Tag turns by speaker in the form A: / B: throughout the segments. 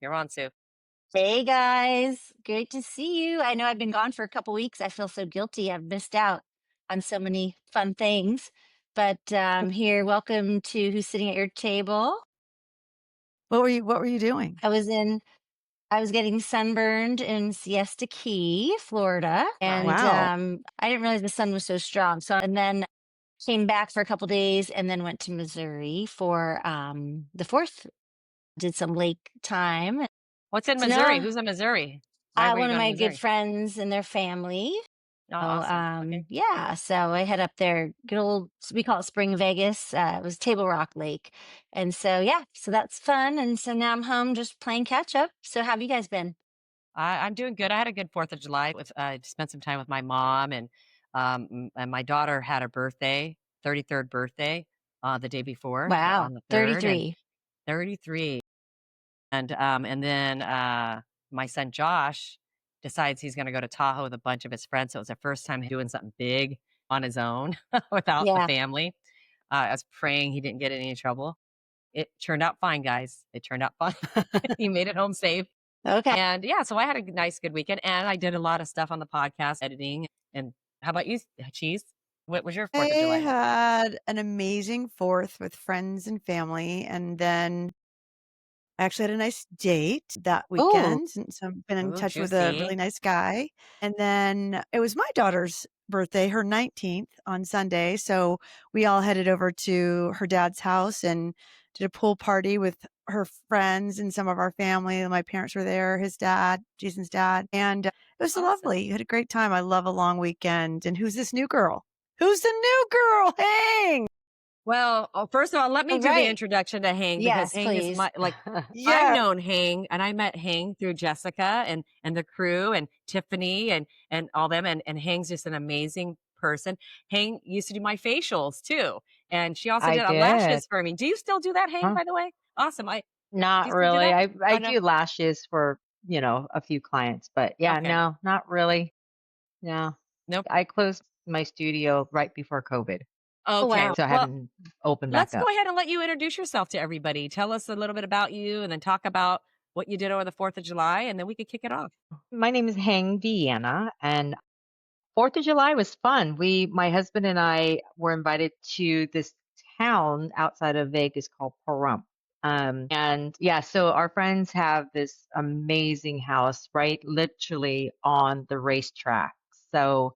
A: You're on, Sue.
B: Hey guys, great to see you. I know I've been gone for a couple weeks. I feel so guilty. I've missed out on so many fun things. But here, welcome to Who's Sitting at Your Table.
C: What were you doing?
B: I was in, I was getting sunburned in Siesta Key, Florida, and
A: Nice.
C: Wow.
B: I didn't realize the sun was so strong. So, and then came back for a couple days, and then went to Missouri for the fourth. Did some lake time.
A: What's in
B: So
A: Missouri?
B: now,
A: Who's in Missouri? Why were you
B: one of
A: going to
B: my good
A: Missouri?
B: friends and their family.
A: Oh,
B: Oh,
A: awesome. Okay.
B: yeah. So I head up there, good old, we call it Spring Vegas. It was Table Rock Lake. And so, yeah, so that's fun. And so now I'm home just playing catch up. So, how have you guys been?
A: I'm doing good. I had a good 4th of July with spent some time with my mom and my daughter had a birthday, 33rd birthday, the day before
B: Wow,
A: on the 3rd and
B: 33.
A: 33. And then my son Josh decides he's going to go to Tahoe with a bunch of his friends. So it was the first time doing something big on his own without the
B: Yeah.
A: family. I was praying he didn't get in any trouble. It turned out fine, guys. It turned out fine. He made it home safe.
B: Okay.
A: And yeah, so I had a nice, good weekend. And I did a lot of stuff on the podcast, editing. And how about you, Cheese? What was your 4th of
C: I
A: July like?
C: had an amazing 4th with friends and family, and then I actually had a nice date that
B: Oh,
C: weekend, and so I've been in
A: Ooh,
C: touch with a
A: juicy.
C: really nice guy, and then it was my daughter's birthday, her 19th on Sunday, so we all headed over to her dad's house and did a pool party with her friends and some of our family. My parents were there, his dad, Jason's dad, and it was
A: Awesome.
C: lovely. We had a great time. I love a long weekend. And who's this new girl? Who's the new girl? Hang!
A: Well, first of all, let me
B: all
A: do the
B: right.
A: introduction to Hang because
B: Yes,
A: Hang is
B: please.
A: my like I've
C: Yeah.
A: known Hang and I met Hang through Jessica and the crew and Tiffany and all them and Hang's just an amazing person. Hang used to do my facials too. And she also
D: I
A: did
D: did.
A: lashes for me. Do you still do that, Hang,
D: Huh?
A: by the way? Awesome. Do
D: Not
A: you still do
D: really.
A: that?
D: I
A: Oh no.
D: do lashes for, a few clients, but yeah,
A: Okay.
D: no, not really. No.
A: Nope.
D: I closed my studio right before COVID,
B: Oh,
A: Okay.
B: wow.
D: so I
A: Well,
D: haven't opened back
A: let's go
D: up.
A: ahead and let you introduce yourself to everybody. Tell us a little bit about you and then talk about what you did over the 4th of July and then we could kick it off.
D: My name is Hang Deanna, and 4th of July was fun. My husband and I were invited to this town outside of Vegas called Pahrump. And yeah, so our friends have this amazing house right literally on the racetrack. So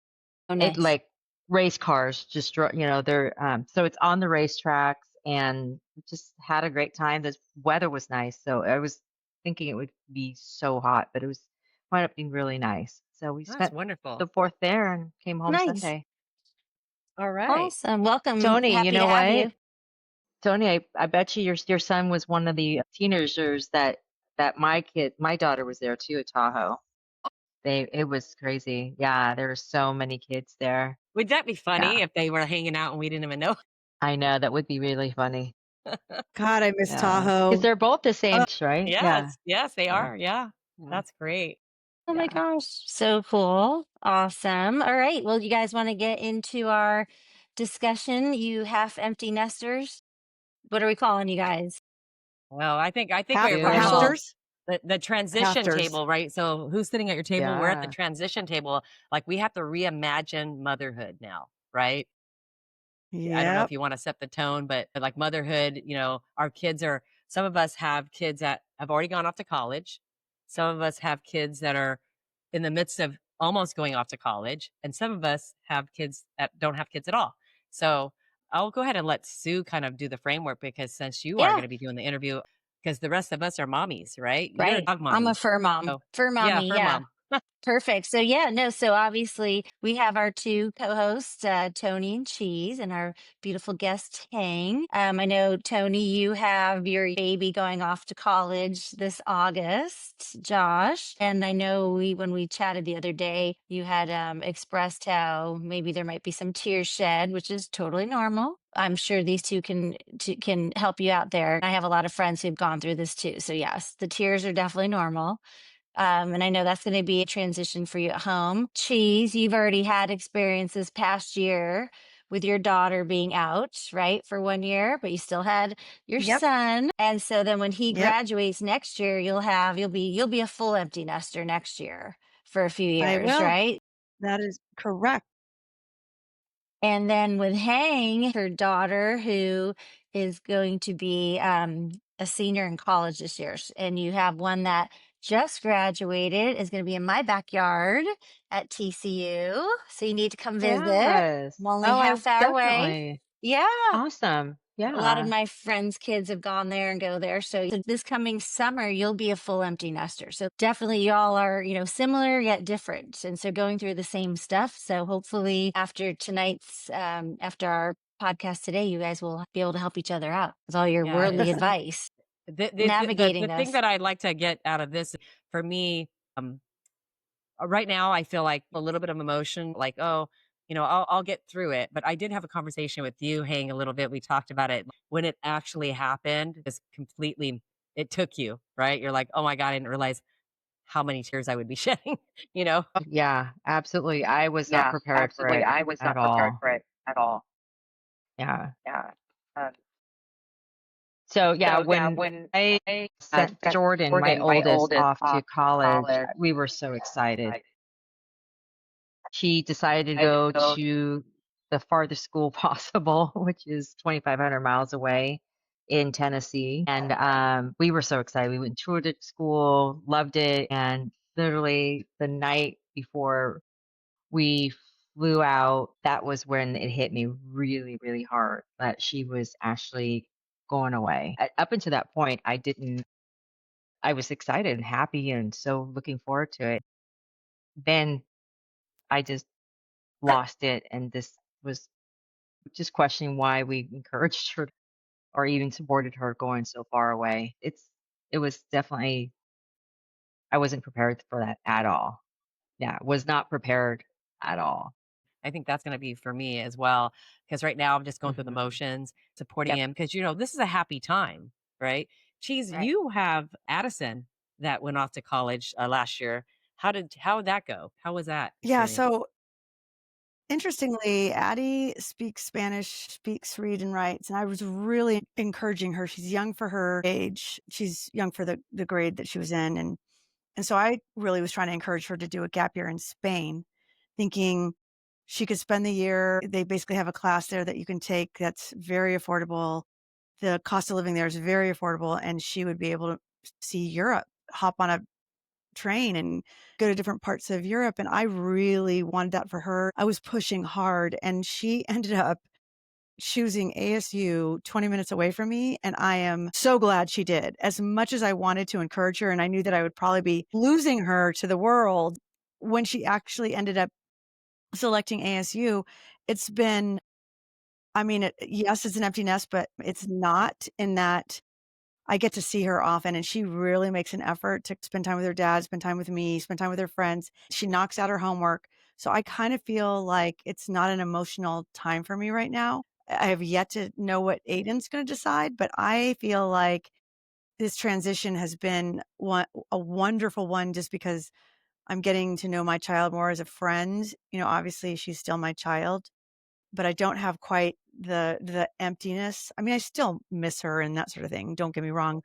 B: Oh,
D: it
B: nice.
D: like race cars just, they're, so it's on the racetracks and just had a great time. The weather was nice. So I was thinking it would be so hot, but it was wound up being really nice. So we
A: That's
D: spent
A: wonderful.
D: the 4th there and came home
B: Nice.
D: Sunday.
A: All right.
B: Awesome. Welcome.
D: Tony, you
B: Happy to
D: know
B: have
D: what?
B: you.
D: Tony, I bet you your son was one of the teenagers that my daughter was there too at Tahoe. It was crazy. Yeah, there were so many kids there.
A: Would that be
D: Yeah,
A: funny if they were hanging out and we didn't even know?
D: I know that would be really funny.
C: God, I miss
D: Yeah, because
C: Tahoe.
D: they're both the same, age, right? Yeah,
A: Yes, yes, they
D: yeah,
A: are. Yeah,
D: yeah,
A: that's great.
B: Oh my
D: yeah.
B: gosh. So cool. Awesome. All right. Well, you guys want to get into our discussion? You half empty nesters? What are we calling you guys?
A: Well, I think
C: Half
A: we're called
D: Beautiful.
C: hafters.
A: the transition
C: Hafters.
A: table, right? So who's sitting at your table? We're at the
D: Yeah.
A: transition table. Like we have to reimagine motherhood now, right? I don't know if
C: Yep.
A: you want to set the tone, but like motherhood, our kids are, some of us have kids that have already gone off to college. Some of us have kids that are in the midst of almost going off to college. And some of us have kids that don't have kids at all. So I'll go ahead and let Sue kind of do the framework because since you are going
B: Yeah.
A: to be doing the interview, because the rest of us are mommies, right? You're a
B: Right.
A: dog
B: I'm a
A: mommy.
B: fur mom.
A: So
B: Fur
A: yeah,
B: mommy.
A: fur
B: Yeah.
A: mom.
B: Perfect. So yeah, no, so obviously we have our two co-hosts, Tony and Cheese, and our beautiful guest Hang. I know Tony, you have your baby going off to college this August, Josh. And I know when we chatted the other day, you had expressed how maybe there might be some tears shed, which is totally normal. I'm sure these two can help you out there. I have a lot of friends who've gone through this too. So yes, the tears are definitely normal. And I know that's going to be a transition for you at home. Cheese, you've already had experience this past year with your daughter being out, right, for 1 year, but you still had your
C: Yep.
B: son. And so then when he
C: Yep.
B: graduates next year, you'll be a full empty nester next year for a few
C: I
B: years,
C: will.
B: right?
C: That is correct.
B: And then with Hang, her daughter, who is going to be a senior in college this year, and you have one that just graduated, is going to be in my backyard at TCU. So you need to come visit.
D: Yes.
B: I'm only
D: Oh, I
B: half hour away.
D: definitely.
B: Yeah.
D: Awesome.
B: A lot of
D: Yeah.
B: my friends' kids have gone there and go there. So this coming summer, you'll be a full empty nester. So definitely y'all are, similar yet different. And so going through the same stuff. So hopefully after our podcast today, you guys will be able to help each other out with all your
A: Yeah.
B: worldly advice,
A: The
B: navigating
A: thing
B: this.
A: that I'd like to get out of this for me, um, right now, I feel like a little bit of emotion, like, oh, I'll get through it. But I did have a conversation with you, Hang, a little bit. We talked about it when it actually happened. Just completely, it took you, right? You're like, oh my God, I didn't realize how many tears I would be shedding, you know?
D: Yeah, absolutely. I was not
A: Yeah,
D: prepared for
A: absolutely.
D: it
A: I was
D: at
A: not prepared
D: all.
A: for it at all.
D: Yeah.
A: Yeah. Um,
D: So yeah,
A: so yeah,
D: when
A: when
D: I
A: I
D: sent
A: sent
D: Jordan, my
A: Jordan, my
D: oldest,
A: oldest,
D: off to
A: off to
D: college,
A: college,
D: we were so excited. She decided to
A: I
D: go
A: go,
D: to the farthest school possible, which is 2,500 miles away in Tennessee. And we were so excited. We went and toured the school, loved it. And literally the night before we flew out, that was when it hit me really, really hard that she was actually going away. Up until that point, I was excited and happy and so looking forward to it. Then I just lost it, and this was just questioning why we encouraged her or even supported her going so far away. It was definitely, I wasn't prepared for that at all. Yeah, was not prepared at all.
A: I think that's gonna be for me as well, because right now I'm just going through the
D: Hmm.
A: motions, supporting
D: Yep.
A: him, because this is a happy time, right? Cheese,
B: Right.
A: you have Addison that went off to college, last year. How did that go? How was that
C: Yeah.
A: experience?
C: So interestingly, Addie speaks Spanish, speaks, read, and writes. And I was really encouraging her. She's young for her age. She's young for the grade that she was in. And so I really was trying to encourage her to do a gap year in Spain, thinking she could spend the year. They basically have a class there that you can take that's very affordable. The cost of living there is very affordable, and she would be able to see Europe, hop on a train and go to different parts of Europe. And I really wanted that for her. I was pushing hard, and she ended up choosing ASU 20 minutes away from me. And I am so glad she did. As much as I wanted to encourage her, and I knew that I would probably be losing her to the world, when she actually ended up selecting ASU, it's been, I mean, yes, it's an empty nest, but it's not, in that I get to see her often, and she really makes an effort to spend time with her dad, spend time with me, spend time with her friends. She knocks out her homework. So I kind of feel like it's not an emotional time for me right now. I have yet to know what Aiden's going to decide, but I feel like this transition has been a wonderful one, just because I'm getting to know my child more as a friend. Obviously she's still my child, but I don't have quite the emptiness. I mean, I still miss her and that sort of thing. Don't get me wrong,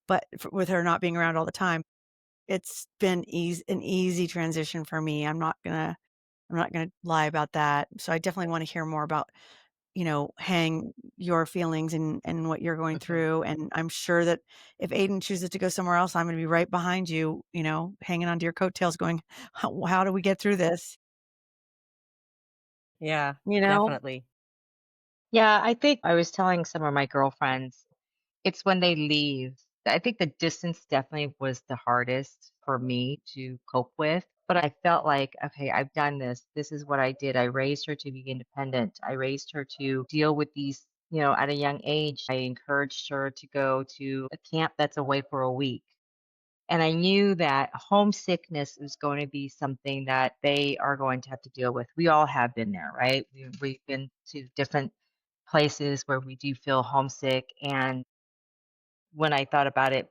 C: but with her not being around all the time, it's been an easy transition for me. I'm not gonna lie about that. So I definitely want to hear more about, Hang, your feelings and what you're going
D: Hmm.
C: through. And I'm sure that if Aiden chooses to go somewhere else, I'm going to be right behind you, hanging onto your coattails, going, how do we get through this?
A: Yeah,
C: You know?
A: definitely.
D: Yeah, I think I was telling some of my girlfriends, it's when they leave. I think the distance definitely was the hardest for me to cope with. But I felt like, okay, I've done this. This is what I did. I raised her to be independent. I raised her to deal with these, at a young age. I encouraged her to go to a camp that's away for a week. And I knew that homesickness is going to be something that they are going to have to deal with. We all have been there, right? We've been to different places where we do feel homesick. And when I thought about it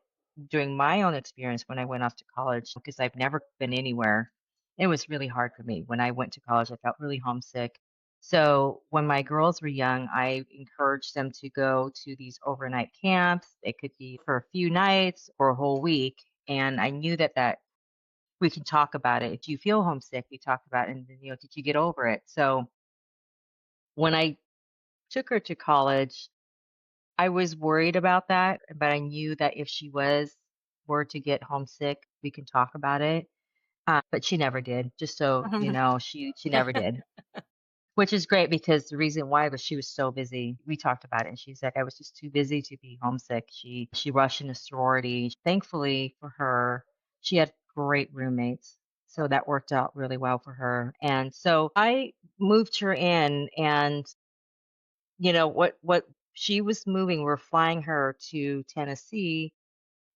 D: during my own experience when I went off to college, because I've never been anywhere, it was really hard for me. When I went to college, I felt really homesick. So when my girls were young, I encouraged them to go to these overnight camps. It could be for a few nights or a whole week. And I knew that we can talk about it. If you feel homesick, we talk about it. And then, did you get over it? So when I took her to college, I was worried about that, but I knew that if she were to get homesick, we can talk about it. But she never did. Just so you know, she never did. Which is great because the reason why was she was so busy. We talked about it and she's like, I was just too busy to be homesick. She rushed into sorority. Thankfully for her, she had great roommates. So that worked out really well for her. And so I moved her in and what she was moving, we're flying her to Tennessee.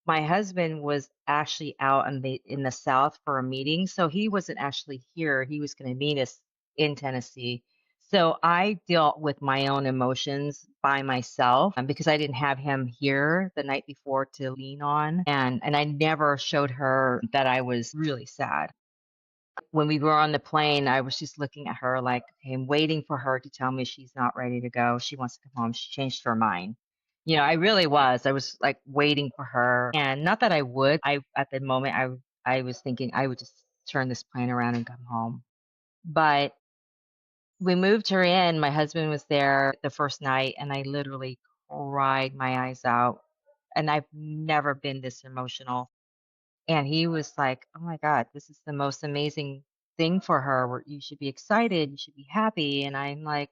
D: My husband was actually out in the South for a meeting, so he wasn't actually here. He was going to meet us in Tennessee. So I dealt with my own emotions by myself because I didn't have him here the night before to lean on, and I never showed her that I was really sad. When we were on the plane, I was just looking at her like, okay, I'm waiting for her to tell me she's not ready to go. She wants to come home. She changed her mind. I really was. I was like waiting for her. And not that I would. At the moment I was thinking I would just turn this plane around and come home. But we moved her in. My husband was there the first night and I literally cried my eyes out. And I've never been this emotional. And he was like, "Oh my God, this is the most amazing thing for her. Where you should be excited, you should be happy." And I'm like,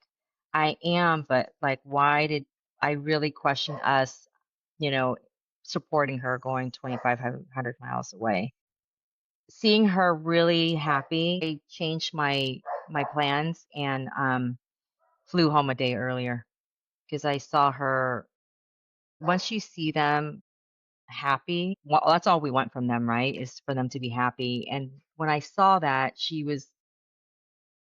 D: "I am, but like, why did I really question us, you know, supporting her going 2,500 miles away?" Seeing her really happy, I changed my plans and flew home a day earlier because I saw her. Once you see them happy. Well, that's all we want from them, right? Is for them to be happy. And when I saw that she was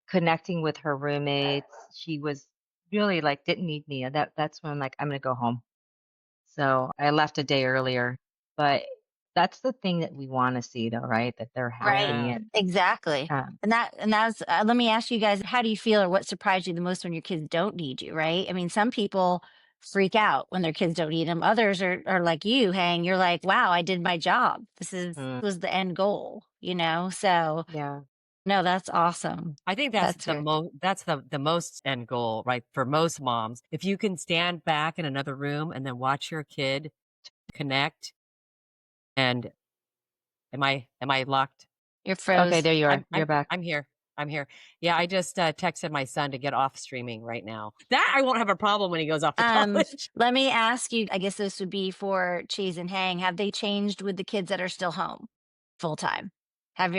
D: connecting with her roommates, she was really like didn't need me. That's when I'm like, I'm gonna go home. So I left a day earlier. But that's the thing that we want to see though, right? That they're happy
B: Right.
A: Yeah.
D: and
B: Exactly.
D: um,
B: And that's let me ask you guys, how do you feel or what surprised you the most when your kids don't need you, right? I mean, some people freak out when their kids don't need them. Others are like you, Hang. You're like, wow, I did my job.
D: mm,
B: Was the end goal, you know? So
D: yeah.
B: no, that's awesome.
A: I think
B: That's great.
A: that's the most end goal, right? For most moms. If you can stand back in another room and then watch your kid connect and am I locked?
B: You're
D: Okay,
B: froze.
D: there you are.
A: I'm
D: You're back.
A: I'm here. I'm here. Yeah, I just texted my son to get off streaming right now. That I won't have a problem when he goes off to
B: Um,
A: college.
B: Let me ask you, I guess this would be for Cheese and Hang. Have they changed with the kids that are still home full time? Have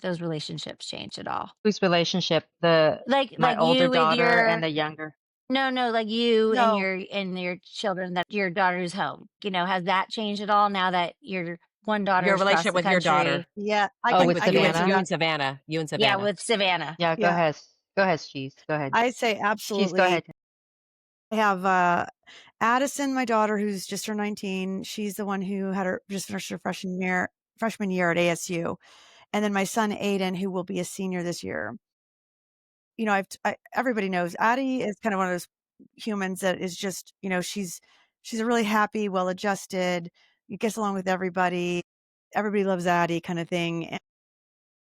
B: those relationships changed at all?
D: Whose relationship? The my
B: Like
D: older
B: you with
D: daughter and
B: your
D: the younger.
B: no, like you
C: No,
B: and your children that your daughter's home. Has that changed at all now that your one daughter
A: Your
B: is across
A: relationship
B: the
A: with your daughter,
B: country?
C: yeah, I
D: Oh,
C: can
A: like
D: with
A: with
C: I can
A: you and
C: answer
D: Savannah?
C: that.
A: Savannah, you and
B: Yeah,
A: Savannah.
B: with Savannah.
D: Yeah, go
C: Yeah,
D: ahead. Go ahead, Cheese. Go ahead.
C: I say
D: Cheese, go
C: absolutely.
D: ahead.
C: I have Addison, my daughter, who's just turned 19. She's the one who had her just finished her freshman year at ASU, and then my son Aiden, who will be a senior this year. Everybody knows Addie is kind of one of those humans that is just, she's a really happy, well-adjusted, gets along with everybody. Everybody loves Addie kind of thing. And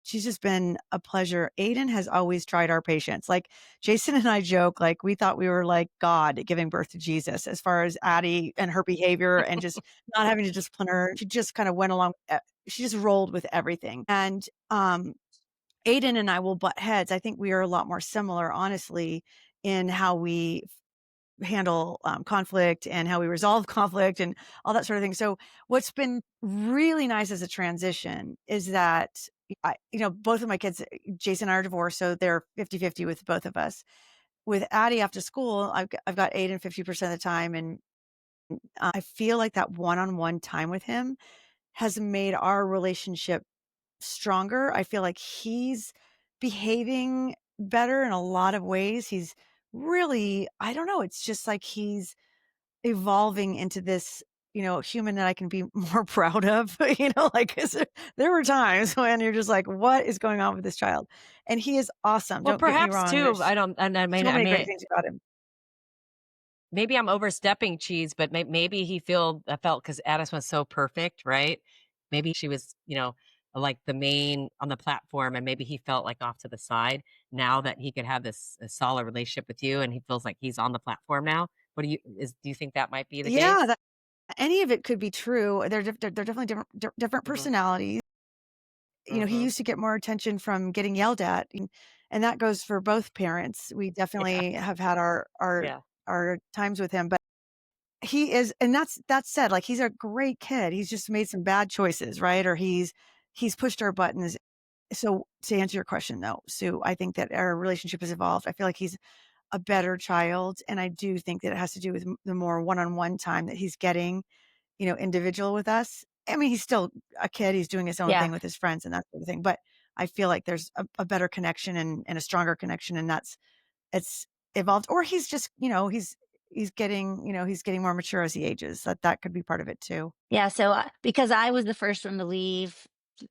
C: she's just been a pleasure. Aiden has always tried our patience. Like Jason and I joke, like we thought we were like God giving birth to Jesus as far as Addie and her behavior and just not having to discipline her. She just kind of went along. She just rolled with everything. And Aiden and I will butt heads. I think we are a lot more similar, honestly, in how we handle conflict and how we resolve conflict and all that sort of thing. So what's been really nice as a transition is that both of my kids, Jason and I are divorced, so they're 50-50 with both of us. With Addie after school, I've got Aiden 50% of the time. And I feel like that one-on-one time with him has made our relationship stronger. I feel like he's behaving better in a lot of ways. He's really, I don't know, it's just like he's evolving into this, human that I can be more proud of, like 'cause there were times when you're just like, what is going on with this child? and he is awesome.
A: Well,
C: Don't get me
A: perhaps
C: wrong.
A: too,
C: There's
A: I don't and
C: so many great things about him.
A: maybe I'm overstepping cheese, but maybe he felt because Addis was so perfect, right? Maybe she was, like the main on the platform, and maybe he felt like off to the side now that he could have this a solid relationship with you, and he feels like he's on the platform now. Do you think that might be the
C: Yeah,
A: case?
C: any of it could be true. They're definitely different
A: Mhm,
C: personalities. He
A: mhm.
C: used to get more attention from getting yelled at, and that goes for both parents. We
A: Yeah,
C: definitely have had
A: yeah.
C: our times with him, but he is, and that said, like, he's a great kid. He's just made some bad choices, right? Or he's pushed our buttons. So to answer your question though, Sue, I think that our relationship has evolved. I feel like he's a better child, and I do think that it has to do with the more one-on-one time that he's getting, individual with us. I mean, he's still a kid. He's doing his own
B: Yeah.
C: thing with his friends and that sort of thing. But I feel like there's a better connection and a stronger connection, and it's evolved. Or he's just, he's getting more mature as he ages. That could be part of it too.
B: Yeah, so, because I was the first one to leave,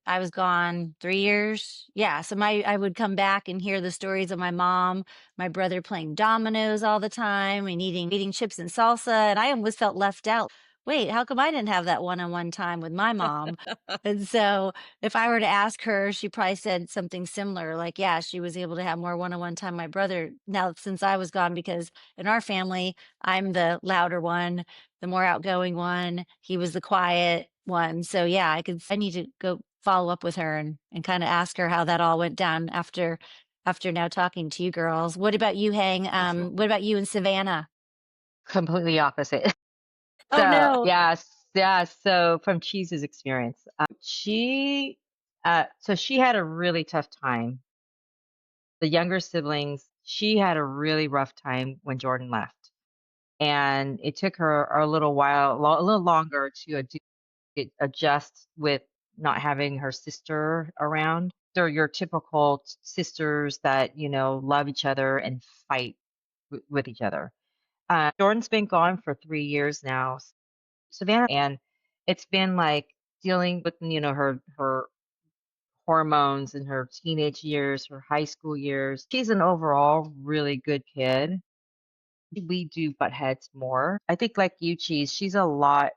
B: I was gone 3 years. Yeah, so my I would come back and hear the stories of my mom, my brother playing dominoes all the time and eating chips and salsa, and I almost felt left out. "Wait, how come I didn't have that one-on-one time with my mom?" And so, if I were to ask her, she probably said something similar, like, yeah, she was able to have more one-on-one time with my brother now since I was gone because in our family, I'm the louder one, the more outgoing one. He was the quiet one. So yeah, I need to go follow up with her and kind of ask her how that all went down after now talking to you girls. What about you, Hang? What about you and Savannah?
D: Completely opposite.
B: Oh
D: So,
B: no.
D: yes, yeah. So from Cheese's experience, so she had a really tough time. The younger siblings, she had a really rough time when Jordan left, and it took her a little while, a little longer to adjust with not having her sister around. They're your typical sisters that love each other and fight with each other. Jordan's been gone for 3 years now, Savannah, and it's been like dealing with her hormones in her teenage years, her high school years. She's an overall really good kid. We do butt heads more. I think like you, Cheese, she's a lot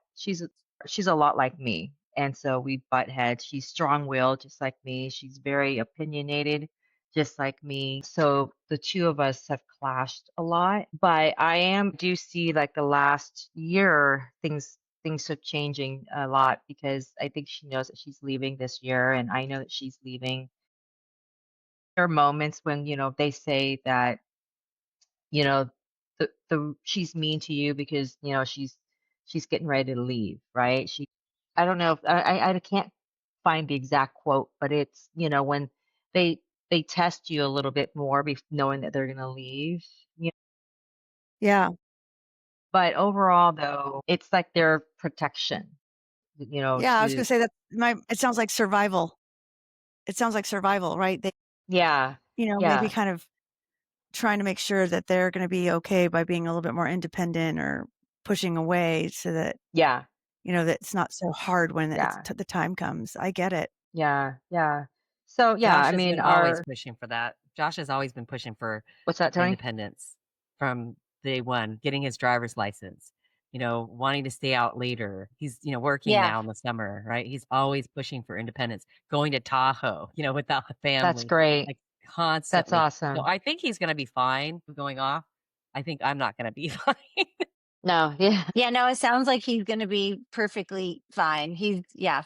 D: like me. And so we butt heads. She's strong-willed just like me. She's very opinionated just like me. So the two of us have clashed a lot. But do see like the last year things are changing a lot because I think she knows that she's leaving this year and I know that she's leaving. There are moments when, they say that you know the she's mean to you because she's getting ready to leave, right? I don't know if I can't find the exact quote, but it's when they they test you a little bit more knowing that they're going to leave, you
C: Yeah.
D: but overall though it's like their protection,
C: Yeah. I was
D: to
C: going to say that it sounds like survival. It sounds like survival, right? They,
D: yeah,
C: maybe
D: yeah,
C: kind of trying to make sure that they're going to be okay by being a little bit more independent or pushing away so that,
D: yeah,
C: that it's not so hard when
D: yeah,
C: the time comes. I get it.
D: yeah, yeah. So yeah,
A: Josh
D: I
A: has
D: mean,
A: been always pushing for that. Josh has always been pushing for
D: what's that, Tony?
A: independence from day one, getting his driver's license, wanting to stay out later. He's, working
B: Yeah.
A: now in the summer, right? He's always pushing for independence, going to Tahoe, without a
D: That's
A: family,
D: great.
A: like
D: That's
A: constantly. So
D: awesome.
A: I think he's going to be fine going off. I think I'm not going to be fine.
D: No, yeah.
B: Yeah, no, it sounds like he's gonna be perfectly fine. Yeah.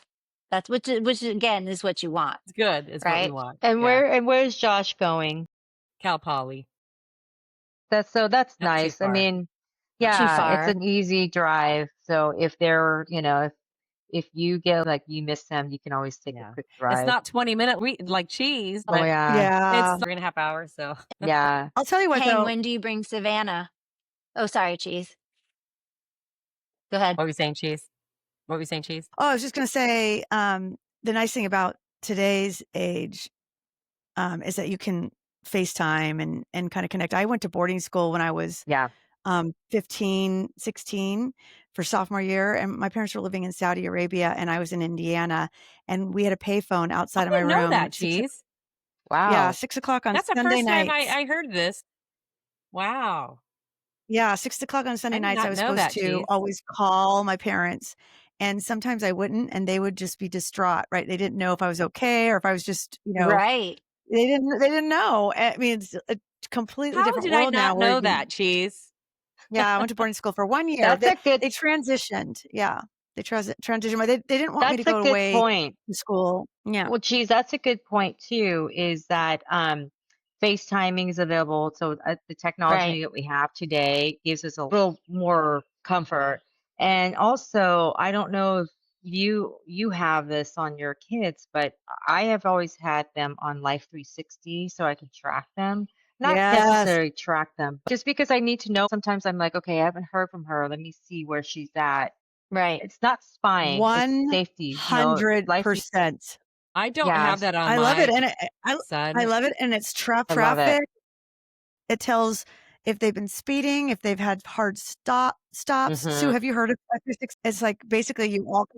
B: That's which again is what you want,
A: It's good, is what we
B: right?
A: want.
D: And
A: Yeah.
D: where's Josh going?
A: Cal Poly,
D: That's
A: not too
D: nice. I
A: far.
D: mean,
A: Not
B: Too
A: too
D: yeah,
A: far.
D: it's
B: far.
D: an easy drive. So if they're, if you get like you miss them, you can always take a
A: Yeah.
D: quick
A: It's
D: drive.
A: not 20 minute like cheese,
D: Oh
A: but
D: yeah.
A: it's
C: Yeah.
A: 3.5 hours. So
D: Yeah.
C: I'll tell you what
B: Hang,
C: though.
B: when do you bring Savannah? Oh, sorry, Cheese. Go ahead.
A: what were we saying, cheese? What were we saying, cheese?
C: Oh, I was just going to say, the nice thing about today's age, is that you can FaceTime and kind of connect. I went to boarding school when I was
D: Yeah.
C: 15, 16 for sophomore year. And my parents were living in Saudi Arabia and I was in Indiana and we had a payphone
A: I
C: outside of my
A: didn't know
C: room
A: that,
C: at 6.
A: cheese.
C: Yeah,
D: Wow.
C: 6 o'clock on
A: That's the
C: Sunday
A: first time
C: nights.
A: I heard this. Wow.
C: Yeah, 6 o'clock on Sunday
A: I did
C: nights, I
A: not
C: was
A: know
C: supposed
A: that,
C: to
A: Cheese.
C: always call my parents, and sometimes I wouldn't, and they would just be distraught, right? They didn't know if I was okay or if I was just,
B: Right.
C: they didn't know. I mean, it's a completely
A: How
C: different
A: did I
C: world now
A: not
C: where
A: know
C: you
A: that, Cheese?
C: yeah, I went to boarding school for 1 year.
D: That's
C: They
D: a good
C: they transitioned. Yeah. They transitioned, but they didn't want me to
D: that's a
C: go
D: good
C: away
D: point.
C: to school. Yeah.
D: Well, geez, that's a good point too, is that FaceTiming is available. So the
B: Right.
D: technology that we have today gives us a little more comfort. And also, I don't know if you have this on your kids, but I have always had them on Life 360 so I can track them. Not
C: Yes.
D: necessarily track them, but just because I need to know. Sometimes I'm like, okay, I haven't heard from her. Let me see where she's at.
B: Right.
D: It's not spying, it's safety. Life
C: 100%.
A: I don't have
D: Yes,
A: that on
C: I love it,
A: my
C: and I
A: son.
C: love it, and it's
D: I love it.
C: traffic. It tells if they've been speeding, if they've had hard stops. Sue,
D: Mhm.
C: have you heard of Statistics? It's like basically you walk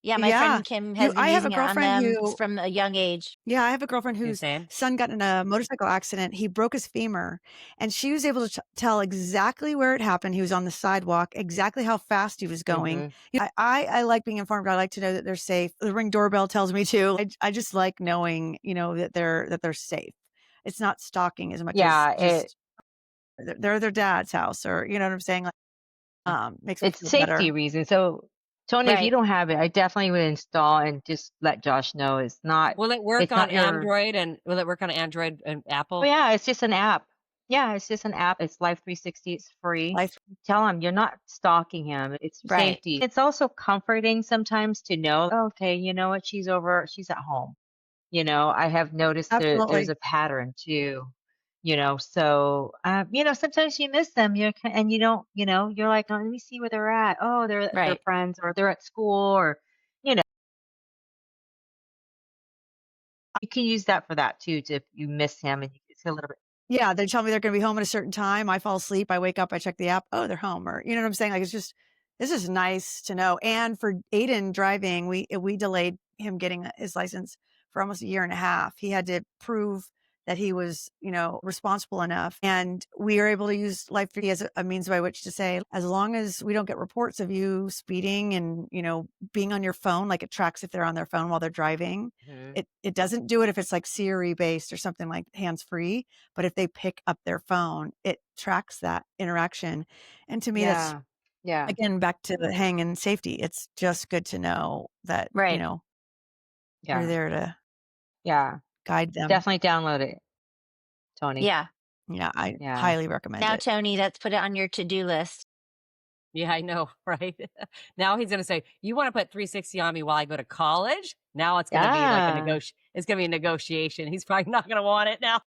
B: Yeah, my
C: yeah.
B: friend Kim
C: You
B: has been
C: I have a
B: using it on
C: girlfriend
B: them
C: who
B: from a young age.
C: yeah, I have a girlfriend
A: The
C: whose
A: same?
C: son got in a motorcycle accident. He broke his femur, and she was able to tell exactly where it happened. He was on the sidewalk, exactly how fast he was going.
D: Mhm.
C: I like being informed. I like to know that they're safe. The Ring doorbell tells me too. I just like knowing, that they're safe. It's not stalking as much as
D: Yeah,
C: just they're at their dad's house, or you know what I'm saying? Like, makes me
D: it's
C: feel
D: safety
C: better.
D: reasons. So, Tony, if you
B: Right.
D: don't have it, I definitely would install and just let Josh know
A: Will it work
D: it's
A: on
D: not your
A: Android, and will it work on Android and
D: oh
A: Apple?
D: yeah, it's just an app. Yeah, it's just an app. It's Life 360. It's free.
C: Life
D: Tell him you're not stalking him. It's
B: Right.
D: safety. It's also comforting sometimes to know, "Oh, okay, you know what? She's at home. I have noticed there's
C: absolutely.
D: a pattern too. So sometimes you miss them. And you don't, you're like, oh, let me see where they're at. Oh, they're at their
B: Right.
D: friends or they're at school or you know, you can use that for that too. To if you miss him and you can see a little bit.
C: Yeah, they tell me they're gonna be home at a certain time. I fall asleep, I wake up, I check the app, "Oh, they're home," or you know what I'm saying? Like, it's just this is nice to know, and for Aiden driving, we delayed him getting his license for almost a year and a half. He had to prove that he was, responsible enough, and we are able to use Life 3 as a means by which to say, as long as we don't get reports of you speeding and, being on your phone, like, it tracks if they're on their phone while they're driving.
A: Mhm.
C: It doesn't do it if it's, like, Siri based or something like hands-free, but if they pick up their phone, it tracks that interaction. And to me, that's
D: Yeah. Yeah.
C: again back to the hang and safety. It's just good to know that,
B: Right.
C: you're
D: Yeah.
C: there to
D: Yeah.
C: guide them.
D: Definitely download it, Tony.
B: Yeah.
C: Yeah, I
D: Yeah.
C: highly recommend
B: Now,
C: it.
B: Tony, let's put it on your to-do list.
A: Yeah, I know, right? Now he's gonna say, "You wanna put 360 on me while I go to college?" Now it's gonna be like
D: Yeah.
A: it's gonna be a negotiation. He's probably not gonna want it now.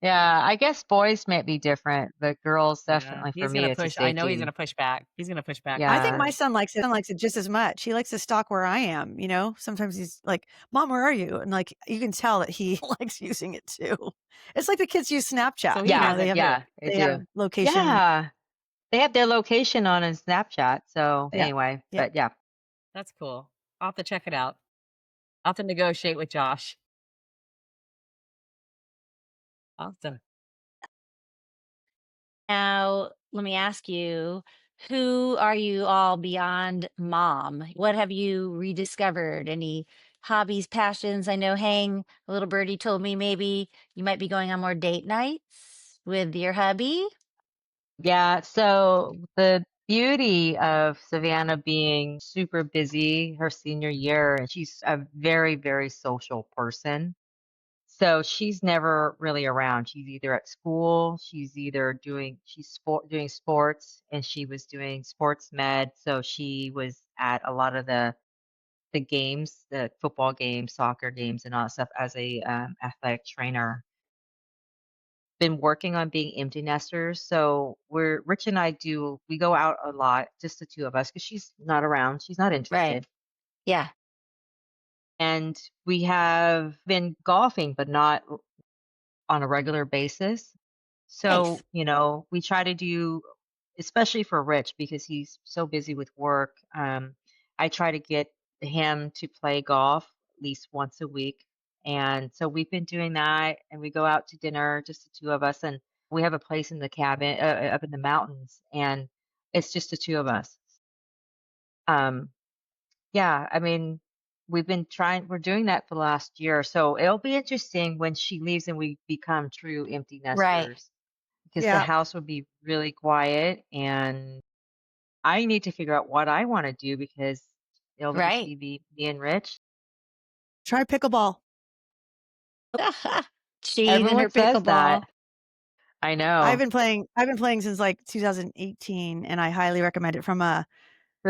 D: Yeah. I guess boys might be different, but girls
A: Yeah,
D: definitely for
A: he's
D: me,
A: gonna
D: it's a
A: push. I know he's gonna
D: safety.
A: push back. He's gonna push back
C: I
A: on
C: think
A: that.
D: Yeah.
C: my son likes it just as much. He likes to stalk where I am, Sometimes he's like, "Mom, where are you?" And like you can tell that he likes using it too. It's like the kids use Snapchat,
A: So he
D: Yeah.
A: has it too.
D: Yeah. I
C: they have
D: do.
C: location.
D: Yeah. They have their location on in Snapchat. So
C: Yeah.
D: anyway,
C: Yeah.
D: but yeah.
A: That's cool. I'll have to check it out. I'll have to negotiate with Josh. Awesome.
B: Now, let me ask you, who are you all beyond mom? What have you rediscovered? Any hobbies, passions? I know Hang, a little birdie told me maybe you might be going on more date nights with your hubby.
D: Yeah. So the beauty of Savannah being super busy her senior year, and she's a very, very social person. So she's never really around. She's either at school, doing sports, and she was doing sports med. So she was at a lot of the games, the football games, soccer games, and all that stuff as a athletic trainer. Been working on being empty nesters. So we're Rich and we go out a lot, just the two of us, because she's not around. She's not
B: Right.
D: interested.
B: Yeah.
D: And we have been golfing, but not on a regular basis.
B: Nice.
D: So, we try to do, especially for Rich, because he's so busy with work. I try to get him to play golf at least once a week. And so we've been doing that, and we go out to dinner, just the two of us, and we have a place in the cabin up in the mountains, and it's just the two of us. Um, yeah, I mean, we're doing that for the last year. So it'll be interesting when she leaves and we become true empty
B: Right.
D: nesters because the
C: Yeah.
D: house will be really quiet, and I need to figure out what I want to do because it'll just
B: Right.
D: be me and Rich.
C: Try pickleball.
B: Cheese and
D: Everyone
B: her
D: says
B: pickleball.
D: that. I know.
C: I've been playing since like 2018, and I highly recommend it from a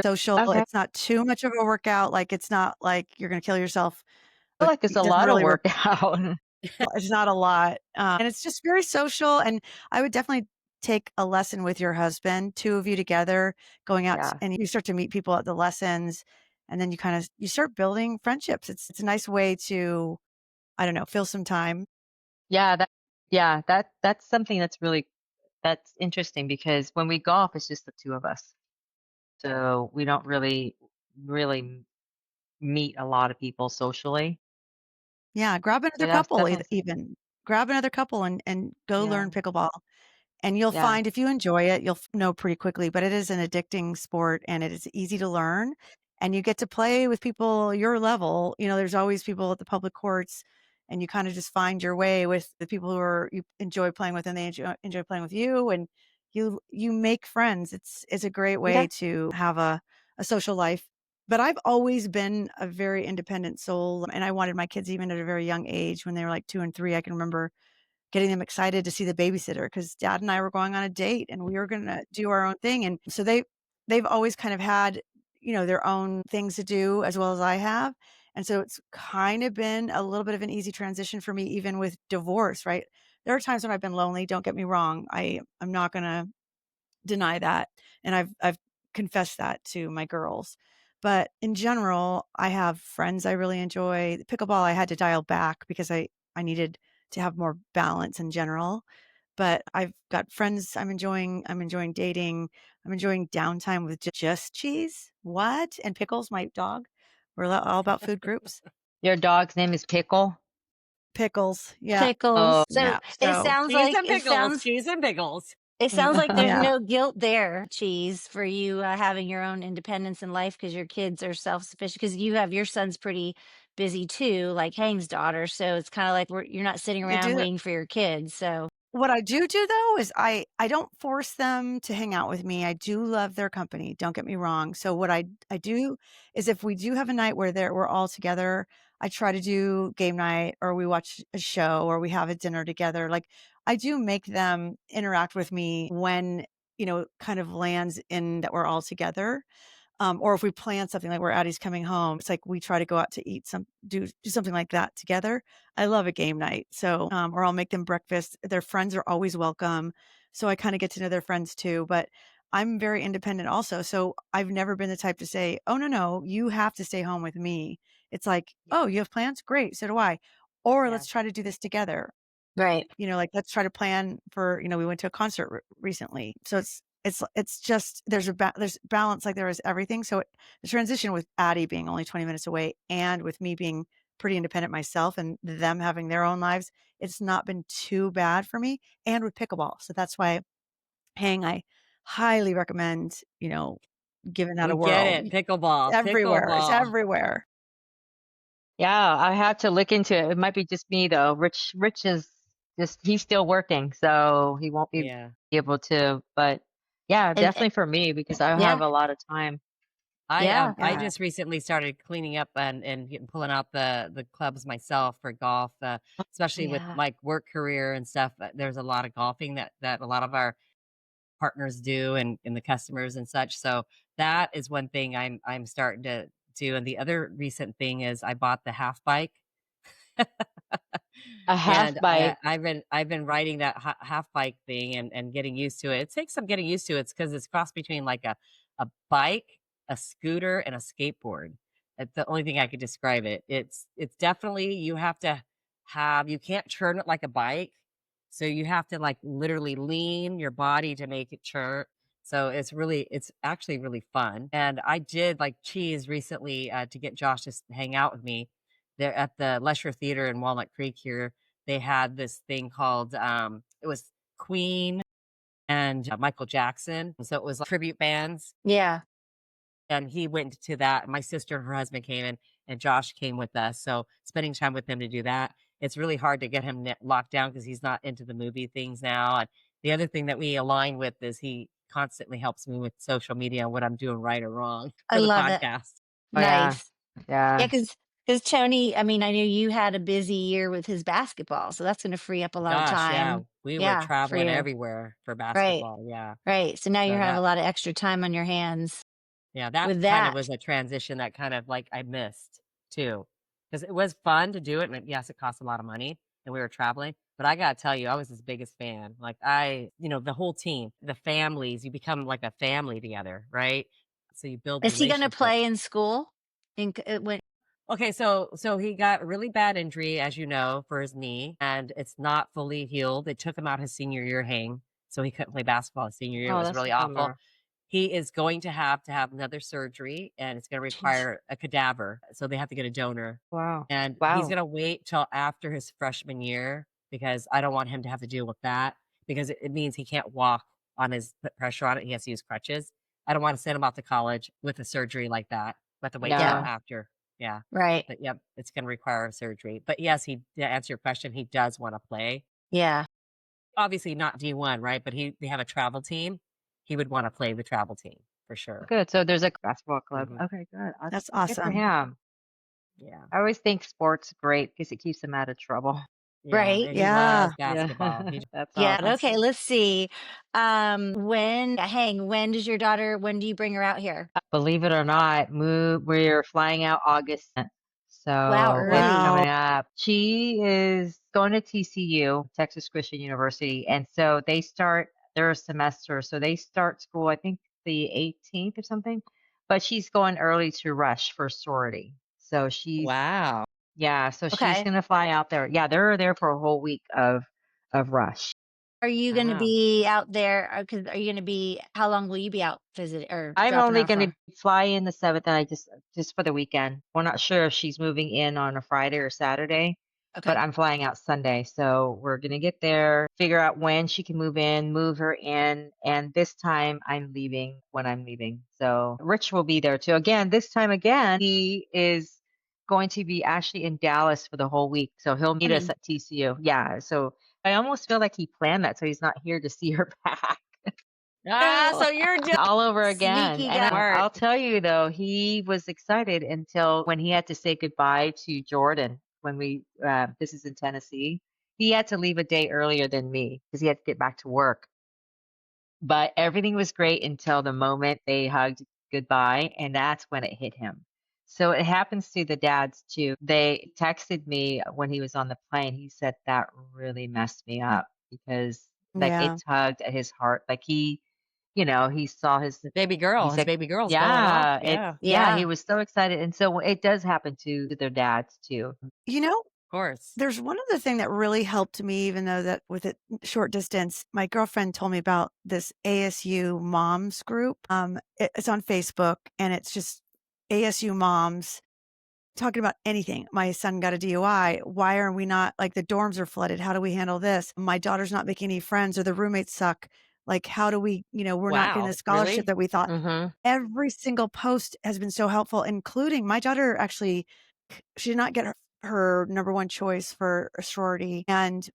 C: social.
D: Okay.
C: It's not too much of a workout. Like it's not like you're going to kill yourself.
D: I feel like it's
C: It
D: a
C: doesn't
D: lot of
C: really
D: workout.
C: it's not a lot, and it's just very social, and I would definitely take a lesson with your husband, 2 of you together, going out
D: Yeah.
C: and you start to meet people at the lessons, and then you start building friendships. It's a nice way to, I don't know, fill some time.
D: Yeah, that's something that's interesting because when we golf, it's just the two of us. So we don't really meet a lot of people socially.
C: Yeah, grab
D: So
C: another
D: that's
C: couple
D: definitely
C: even. Grab another couple and go
D: yeah,
C: learn pickleball. And you'll
D: yeah,
C: find if you enjoy it, you'll know pretty quickly, but it is an addicting sport and it is easy to learn. And you get to play with people your level. There's always people at the public courts, and you kind of just find your way with the people you enjoy playing with, and they enjoy playing with you, and you make friends. It's a great way
D: yeah,
C: to have a social life. But I've always been a very independent soul, and I wanted my kids even at a very young age when they were like 2 and 3. I can remember getting them excited to see the babysitter because dad and I were going on a date and we were going to do our own thing. And so they've always kind of had, their own things to do as well as I have. And so it's kind of been a little bit of an easy transition for me, even with divorce, right? There are times when I've been lonely. Don't get me wrong. I'm not going to deny that, and I've confessed that to my girls. But in general, I have friends I really enjoy. Pickleball, I had to dial back because I needed to have more balance in general. But I've got friends I'm enjoying. I'm enjoying dating. I'm enjoying downtime with just cheese. What? And pickles, my dog. We're all about food groups.
D: your dog's name is Pickle?
C: Pickles. Yeah.
B: Pickles.
D: Oh,
B: So
C: Yeah. So
A: Cheese and pickles.
B: it sounds like there's
C: yeah.
B: no guilt there, Cheese, for you having your own independence in life because your kids are self-sufficient. Because you have your son's pretty busy too, like Hang's daughter. So it's kind of like you're not sitting
C: They
B: around
C: do.
B: waiting for your kids. So
C: What I do though is I don't force them to hang out with me. I do love their company, don't get me wrong. So what I do is if we do have a night where we're all together, I try to do game night or we watch a show or we have a dinner together. Like I do make them interact with me when, kind of lands in that we're all together. Or if we plan something like where Addie's coming home, it's like we try to go out to eat do something like that together. I love a game night. So, or I'll make them breakfast. Their friends are always welcome. So I kind of get to know their friends too. But I'm very independent also. So I've never been the type to say, oh, no, you have to stay home with me. It's like,
A: Yeah.
C: oh, you have plans? Great. So do I. Or
A: Yeah.
C: let's try to do this together.
B: right.
C: Like let's try to plan for, we went to a concert recently. So it's just there's balance like there is everything. So the transition with Addie being only 20 minutes away and with me being pretty independent myself and them having their own lives, it's not been too bad for me, and with pickleball. So that's why I highly recommend, giving that
A: We
C: a
A: get
C: whirl.
A: it. Pickleball.
C: It's
A: Pickleball.
C: everywhere.
D: yeah, I have to look into it. It might be just me though. Rich is just he's still working, so he won't be
A: Yeah.
D: able to. But yeah,
B: And
D: definitely for me because I have
B: yeah,
D: a lot of time.
A: I
C: Yeah.
A: just recently started cleaning up and pulling out the clubs myself for golf, especially with
B: yeah.
A: my work career and stuff. There's a lot of golfing that a lot of our partners do and the customers and such. So that is one thing I'm starting to do. And the other recent thing is I bought the half bike.
D: A half
A: And
D: bike.
A: I've been riding that half bike thing and getting used to it. It takes some getting used to it. It's because it's crossed between like a bike, a scooter, and a skateboard. That's the only thing I could describe it. It's definitely you have to you can't turn it like a bike. So you have to like literally lean your body to make it turn. So it's actually really fun. And I did like cheese recently to get Josh to hang out with me. They're at the Lesher Theater in Walnut Creek here. They had this thing called, it was Queen and Michael Jackson. So it was like tribute bands.
B: Yeah.
A: And he went to that. My sister and her husband came in, and Josh came with us. So spending time with him to do that, it's really hard to get him locked down because he's not into the movie things now. And the other thing that we align with is he constantly helps me with social media and what I'm doing right or wrong
B: I
A: for the
B: love it.
A: podcast.
D: Oh yeah.
B: Nice. Yeah,
D: Yeah.
B: because Tony, I mean, I know you had a busy year with his basketball, so that's gonna free up a lot of
A: Gosh, yeah,
B: time.
A: we were
B: Yeah, for
A: traveling
B: you.
A: everywhere for
B: Right.
A: basketball. Yeah.
B: Right. So now you
A: So
B: have a
A: that
B: lot of extra time on your hands
A: Yeah, that
B: with
A: kind of
B: that.
A: was a transition that kind of like I missed too, because it was fun to do it. And yes, it cost a lot of money and we were traveling, but I got to tell you, I was his biggest fan. Like the whole team, the families, you become like a family together, right? So you build
B: Is he gonna
A: relationships.
B: play in school? When
A: Okay, so he got a really bad injury, as you know, for his knee, and it's not fully healed. It took him out his senior year hang, so he couldn't play basketball his senior year. It
D: Oh,
A: was
D: that's a
A: really awful.
D: bummer.
A: He is going to have another surgery, and it's gonna
B: Jeez.
A: require a cadaver, so they have to get a donor,
D: Wow.
A: and he's
D: Wow.
A: gonna wait till after his freshman year because I don't want him to have to deal with that because it means he can't walk on his put pressure on it, he has to use crutches. I don't wanna send him off to college with a surgery like that, but to wait till
B: Yeah,
D: No.
A: after. Yeah,
B: right.
A: but, yep, it's gonna require a surgery, but yes, to answer your question, he does wanna play.
B: Yeah.
A: Obviously not D1, right, but they have a travel team. He would wanna play the travel team for sure.
D: Good. So there's a basketball club.
A: Mhm.
D: Okay, good.
C: That's
D: Good for
C: awesome.
D: him.
A: Yeah.
D: I always think sports great because it keeps him out of trouble.
A: Yeah,
B: Right.
A: and he
C: Yeah.
A: loves
D: Yeah.
A: basketball. He
D: That's
B: Yeah.
D: awesome.
B: Okay. Let's see. When does your daughter? When do you bring her out here?
D: Believe it or not, we're flying out August 10th.
B: Wow,
D: So it's
B: early.
C: Wow.
D: coming up. She is going to TCU, Texas Christian University. And so they start their semester. So they start school, I think the 18th or something. But she's going early to Rush for sorority. So
A: Wow.
D: yeah, so she's
B: Okay.
D: gonna fly out there. Yeah, they're there for a whole week of Rush.
B: Are you going to
A: Wow.
B: be out there? Because are you going to be? How long will you be out visit or
D: I'm
B: dropping
D: only
B: her off
D: gonna
B: for?
D: fly in the 7th, and I just for the weekend. We're not sure if she's moving in on a Friday or Saturday, but
B: Okay.
D: I'm flying out Sunday. So we're gonna get there, figure out when she can move in, move her in, and this time I'm leaving when I'm leaving. So Rich will be there too. Again, this time again, he is going to be actually in Dallas for the whole week. So he'll meet us
B: Morning.
D: at TCU. Yeah. So I almost feel like he planned that so he's not here to see her back.
A: So you're just
D: All over again.
B: Sneaky
D: And
B: guy.
A: smart.
D: I'll tell you though, he was excited until when he had to say goodbye to Jordan when this is in Tennessee. He had to leave a day earlier than me because he had to get back to work. But everything was great until the moment they hugged goodbye, and that's when it hit him. So it happens to the dads too. They texted me when he was on the plane. He said that really messed me up because like it
C: Yeah.
D: tugged at his heart. Like he saw he
A: His
D: said,
A: baby girl's going off.
D: yeah,
A: Yeah, of
D: yeah, he
B: Yeah.
D: was so excited. And so it does happen to their dads too.
C: You know,
A: course.
C: there's one other thing that really helped me, even though that with it short distance, my girlfriend told me about this ASU moms group. It's on Facebook and it's just ASU moms talking about anything. My son got a DUI. Why are we not like the dorms are flooded? How do we handle this? My daughter's not making any friends or the roommates suck. Like, how do we, we're not getting the
A: Wow,
C: scholarship
A: really?
C: that we thought.
D: Mm-hmm.
C: Every single post has been so helpful, including my daughter actually, she did not get her number one choice for a sorority. And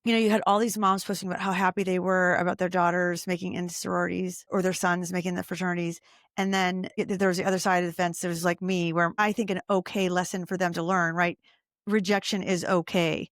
C: you had all these moms posting about how happy they were about their daughters making into sororities or their sons making the fraternities. And then there was the other side of the fence. There was like me, where I think an okay lesson for them to learn, right? Rejection is okay.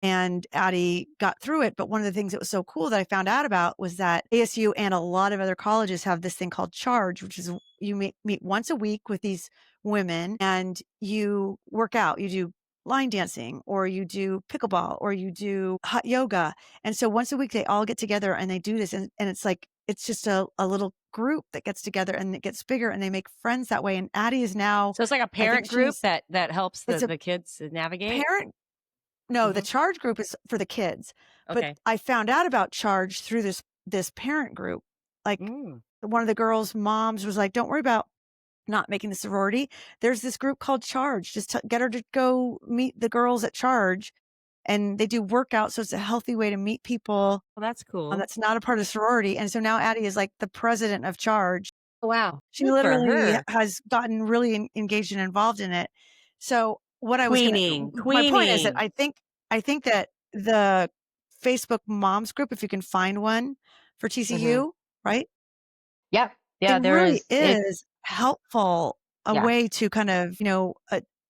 C: And Addie got through it. But one of the things that was so cool that I found out about was that ASU and a lot of other colleges have this thing called Charge, which is you meet once a week with these women and you work out. You do line dancing or you do pickleball or you do hot yoga. And so once a week they all get together and they do this. And it's like, it's just a little group that gets together and it gets bigger and they make friends that way. And Addie is now,
A: So it's like a
C: I think
A: parent group that helps
C: it's a
A: the kids to navigate?
C: parent. No, the
A: Mhm.
C: Charge group is for the kids. But
A: Okay.
C: I found out about Charge through this parent group. Like
A: Mm.
C: one of the girls' moms was like, don't worry about not making the sorority, there's this group called Charge. Just get her to go meet the girls at Charge, and they do workouts. So it's a healthy way to meet people
A: Well, that's cool.
C: that's not a part of sorority. And so now Addie is like the president of Charge.
D: Wow.
C: She
A: Good for
C: literally
A: her.
C: has gotten really engaged and involved in it. So what I was
A: Queening,
C: my point is that
A: queening.
C: I think that the Facebook moms group, if you can find one for TCU, right?
D: Yep.
C: It
D: Yeah, there
C: really
D: is.
C: is helpful, a
D: Yeah.
C: way to kind of,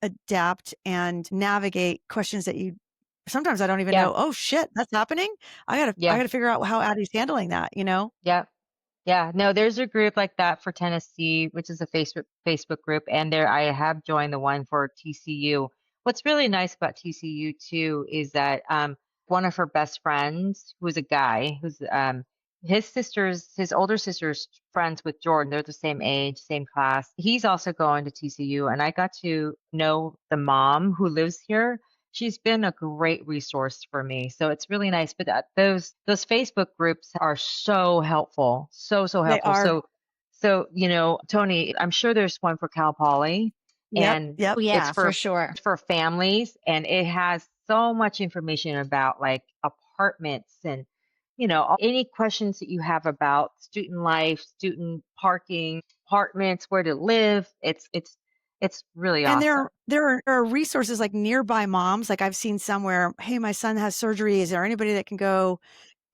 C: adapt and navigate questions that you sometimes I don't even
D: Yeah.
C: know, "Oh shit, that's happening? I
D: Yeah.
C: gotta figure out how Addie's handling that," you know?
D: Yeah. Yeah, no, there's a group like that for Tennessee, which is a Facebook group, and there I have joined the one for TCU. What's really nice about TCU too is that one of her best friends, who's a guy, who's his older sister's friends with Jordan. They're the same age, same class. He's also going to TCU, and I got to know the mom who lives here. She's been a great resource for me. So it's really nice. But those Facebook groups are so helpful. So
C: They
D: helpful.
C: are.
D: So Tony, I'm sure there's one for Cal Poly,
C: Yep,
D: and
C: yep.
B: Oh,
D: it's
B: yeah, for sure.
D: for families, and it has so much information about like apartments and any questions that you have about student life, student parking, apartments, where to live. It's really
C: And
D: awesome.
C: there are resources like nearby moms. Like I've seen somewhere, "Hey, my son has surgery. Is there anybody that can go?"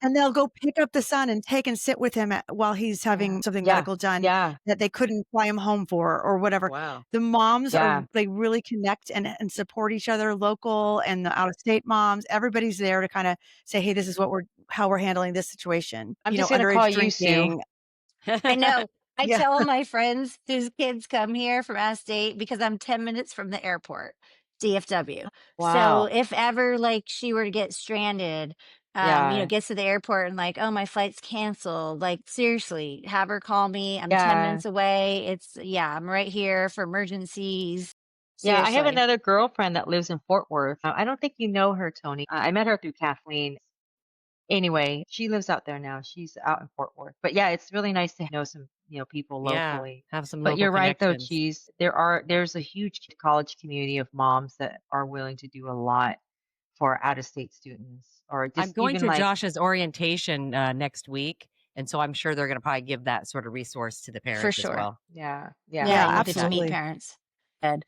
C: And they'll go pick up the son and take and sit with him while he's
D: Yeah.
C: having something
D: Yeah.
C: medical done
D: Yeah.
C: that they couldn't fly him home for or whatever.
A: Wow.
C: The moms
D: Yeah.
C: they really connect and support each other, local and the out of state moms. Everybody's there to kind of say, "Hey, this is how we're handling this situation."
D: I'm just gonna call
C: Underage
D: you Sue.
C: drinking.
B: I know. I
C: Yeah.
B: tell all my friends whose kids come here from out of state because I'm 10 minutes from the airport, DFW. So
D: Wow.
B: if ever like she were to get stranded,
D: Yeah.
B: gets to the airport and like, oh, my flight's canceled. Like, seriously, have her call me. I'm 10
D: Yeah.
B: minutes away. Yeah, I'm right here for emergencies.
D: Yeah. I have
B: Seriously.
D: another girlfriend that lives in Fort Worth. I don't think you know her, Tony. I met her through Kathleen. Anyway, she lives out there now. She's out in Fort Worth. But yeah, it's really nice to know some, people
A: Yeah,
D: locally.
A: have some
D: But
A: local
D: you're right though,
A: connections.
D: Cheese. There's a huge college community of moms that are willing to do a lot for out of state students or
A: I'm
D: just
A: going
D: even
A: to
D: like
A: Josh's orientation next week, and so I'm sure they're going to probably give that sort of resource to the
B: For
A: parents as
B: sure.
A: well.
D: yeah,
B: Yeah,
C: Yeah,
B: you'll get to
D: yeah.
B: meet
C: absolutely.
B: parents. Good.